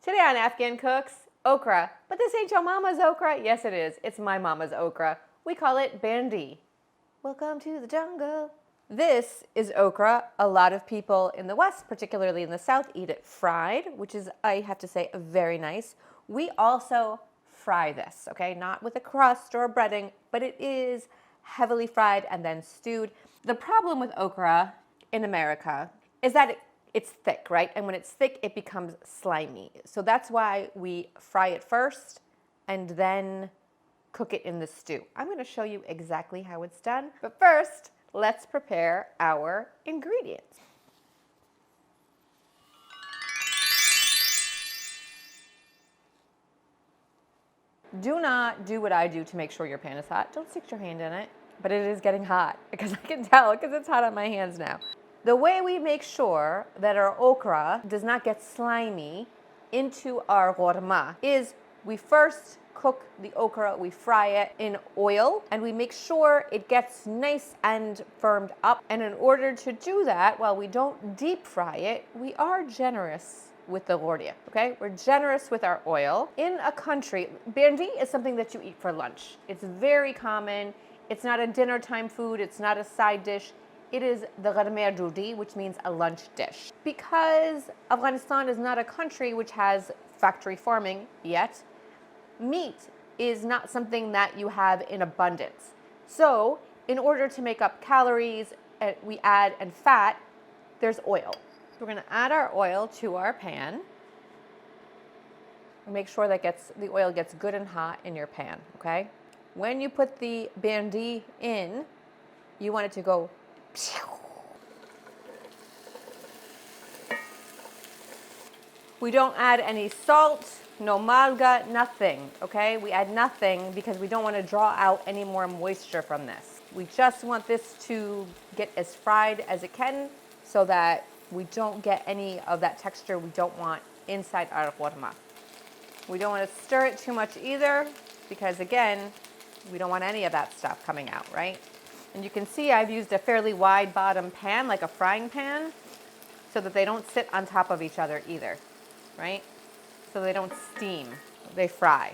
Today on Afghan Cooks, okra. But this ain't your mama's okra. Yes, it is. It's my mama's okra. We call it Bindey. Welcome to the jungle. This is okra. A lot of people in the West, particularly in the South, eat it fried, which is, I have to say, very nice. We also fry this, okay? Not with a crust or a breading, but it is heavily fried and then stewed. The problem with okra in America is that it's thick, right? And when it's thick, it becomes slimy. So that's why we fry it first and then cook it in the stew. I'm going to show you exactly how it's done. But first, let's prepare our ingredients. Do not do what I do to make sure your pan is hot. Don't stick your hand in it, but it is getting hot because I can tell because it's hot on my hands now. The way we make sure that our okra does not get slimy into our korma is we first cook the okra, we fry it in oil, and we make sure it gets nice and firmed up. And in order to do that, while we don't deep fry it, we are generous with the gordia, okay? We're generous with our oil. In a country, bindi is something that you eat for lunch. It's very common. It's not a dinner time food. It's not a side dish. It is the gharmer dudi, which means a lunch dish. Because Afghanistan is not a country which has factory farming yet, meat is not something that you have in abundance. So in order to make up calories, we add and fat, there's oil. So we're going to add our oil to our pan. Make sure that the oil gets good and hot in your pan, okay? When you put the bindi in, you want it to go. We don't add any salt, no malga, nothing, okay? We add nothing because we don't want to draw out any more moisture from this. We just want this to get as fried as it can so that we don't get any of that texture we don't want inside our korma. We don't want to stir it too much either because, again, we don't want any of that stuff coming out, right? And you can see I've used a fairly wide bottom pan, like a frying pan, so that they don't sit on top of each other either, right? So they don't steam, they fry.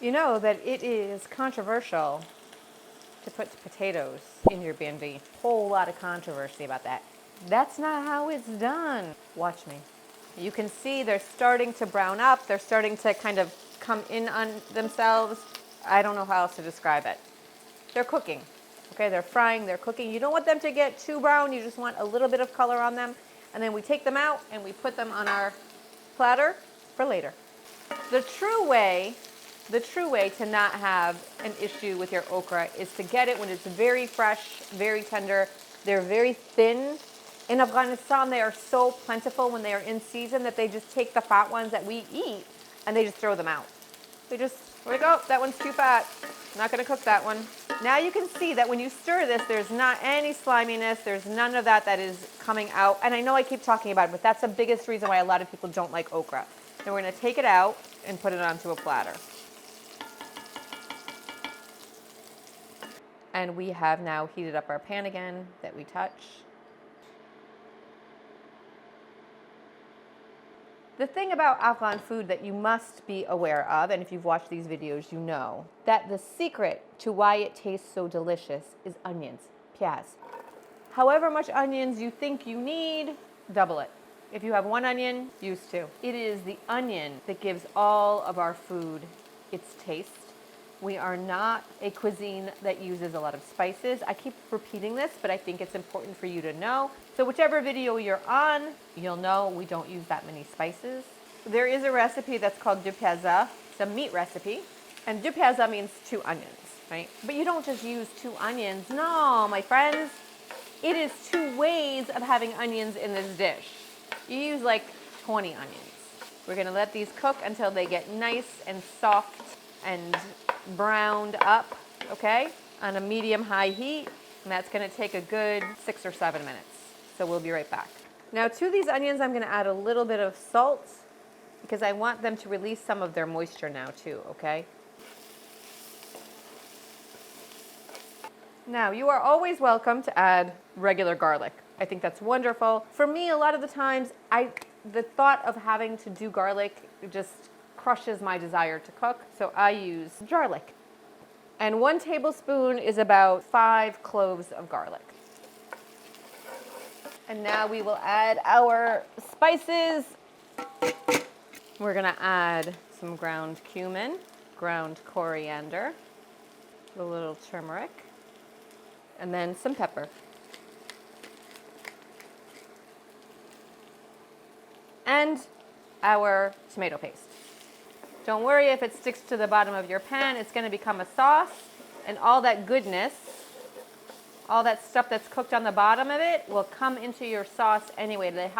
You know that it is controversial to put potatoes in your bindi. Whole lot of controversy about that. That's not how it's done. Watch me. You can see they're starting to brown up. They're starting to kind of come in on themselves. I don't know how else to describe it. They're cooking. Okay, they're frying, they're cooking. You don't want them to get too brown. You just want a little bit of color on them. And then we take them out and we put them on our platter for later. The true way to not have an issue with your okra is to get it when it's very fresh, very tender. They're very thin. In Afghanistan, they are so plentiful when they are in season that they just take the fat ones that we eat and they just throw them out. They just, like, oh, that one's too fat. Not gonna cook that one. Now you can see that when you stir this, there's not any sliminess. There's none of that is coming out. And I know I keep talking about it, but that's the biggest reason why a lot of people don't like okra. Then we're gonna take it out and put it onto a platter. And we have now heated up our pan again that we touch. The thing about Afghan food that you must be aware of, and if you've watched these videos, you know, that the secret to why it tastes so delicious is onions, pyaz. However much onions you think you need, double it. If you have one onion, use two. It is the onion that gives all of our food its taste. We are not a cuisine that uses a lot of spices. I keep repeating this, but I think it's important for you to know. So whichever video you're on, you'll know we don't use that many spices. There is a recipe that's called du pyaza. It's a meat recipe. And du pyaza means 2 onions, right? But you don't just use 2 onions. No, my friends. It is 2 ways of having onions in this dish. You use like 20 onions. We're gonna let these cook until they get nice and soft and browned up, okay? On a medium-high heat. And that's gonna take a good 6 or 7 minutes. So we'll be right back. Now to these onions, I'm gonna add a little bit of salt because I want them to release some of their moisture now too, okay? Now, you are always welcome to add regular garlic. I think that's wonderful. For me, a lot of the times, I the thought of having to do garlic just crushes my desire to cook, so I use garlic. And 1 tablespoon is about 5 cloves of garlic. And now we will add our spices. We're gonna add some ground cumin, ground coriander, a little turmeric, and then some pepper. And our tomato paste. Don't worry if it sticks to the bottom of your pan, it's gonna become a sauce, and all that goodness, all that stuff that's cooked on the bottom of it will come into your sauce anyway. Now,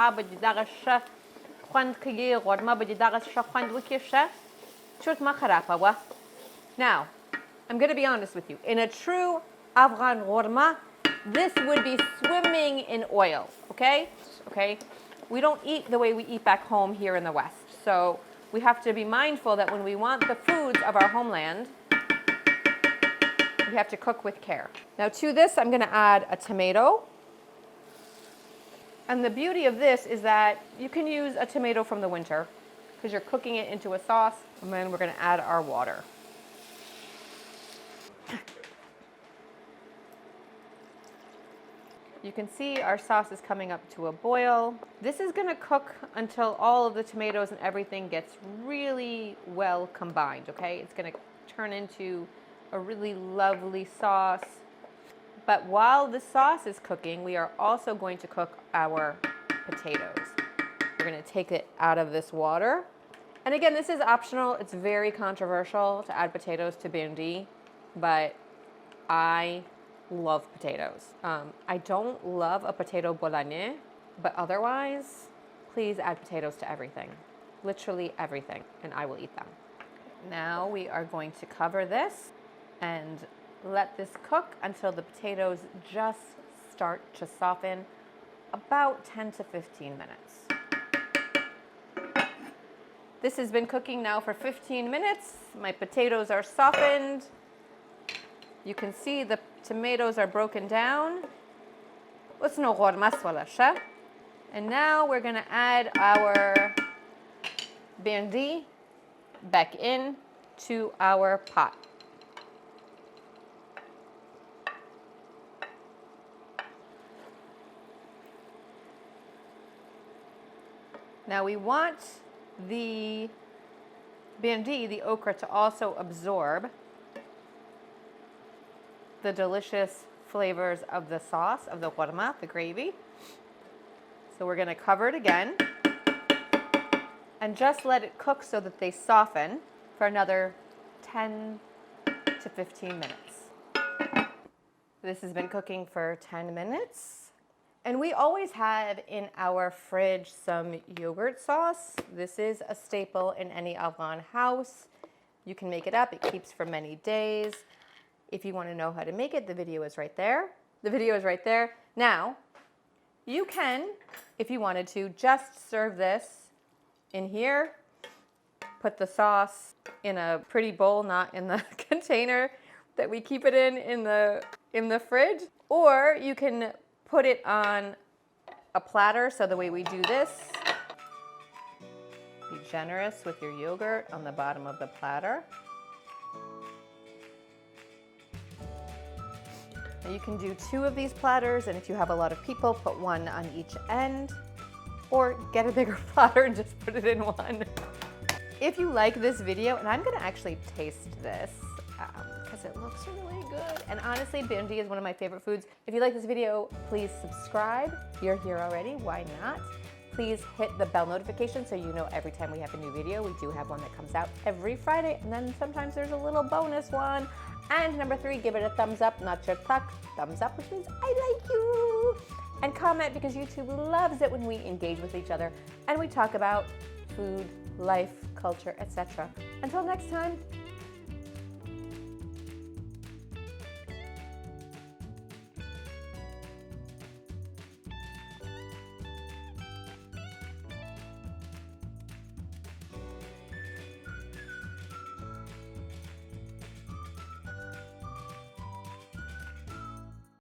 I'm gonna be honest with you. In a true Afghan Okra, this would be swimming in oil, okay? Okay? We don't eat the way we eat back home here in the West. So we have to be mindful that when we want the foods of our homeland, we have to cook with care. Now to this, I'm gonna add a tomato. And the beauty of this is that you can use a tomato from the winter because you're cooking it into a sauce. And then we're gonna add our water. You can see our sauce is coming up to a boil. This is gonna cook until all of the tomatoes and everything gets really well combined, okay? It's gonna turn into a really lovely sauce. But while the sauce is cooking, we are also going to cook our potatoes. We're gonna take it out of this water. And again, this is optional. It's very controversial to add potatoes to bindi, but I love potatoes. I don't love a potato bolognese, but otherwise, please add potatoes to everything. Literally everything, and I will eat them. Now we are going to cover this and let this cook until the potatoes just start to soften, about 10 to 15 minutes. This has been cooking now for 15 minutes. My potatoes are softened. You can see the tomatoes are broken down. And now we're gonna add our bindi back in to our pot. Now we want the bindi, the okra, to also absorb the delicious flavors of the sauce, of the korma, the gravy. So we're gonna cover it again and just let it cook so that they soften for another 10 to 15 minutes. This has been cooking for 10 minutes. And we always have in our fridge some yogurt sauce. This is a staple in any Afghan house. You can make it up, it keeps for many days. If you want to know how to make it, the video is right there. The video is right there. Now, you can, if you wanted to, just serve this in here. Put the sauce in a pretty bowl, not in the container that we keep it in the fridge. Or you can put it on a platter. So the way we do this, be generous with your yogurt on the bottom of the platter. Now you can do 2 of these platters, and if you have a lot of people, put 1 on each end, or get a bigger platter and just put it in one. If you like this video, and I'm gonna actually taste this because it looks really good, and honestly, bindi is one of my favorite foods. If you like this video, please subscribe. You're here already, why not? Please hit the bell notification so you know every time we have a new video. We do have one that comes out every Friday, and then sometimes there's a little bonus one. And number 3, give it a thumbs up, not your tuck. Thumbs up, which means I like you. And comment, because YouTube loves it when we engage with each other and we talk about food, life, culture, etc. Until next time,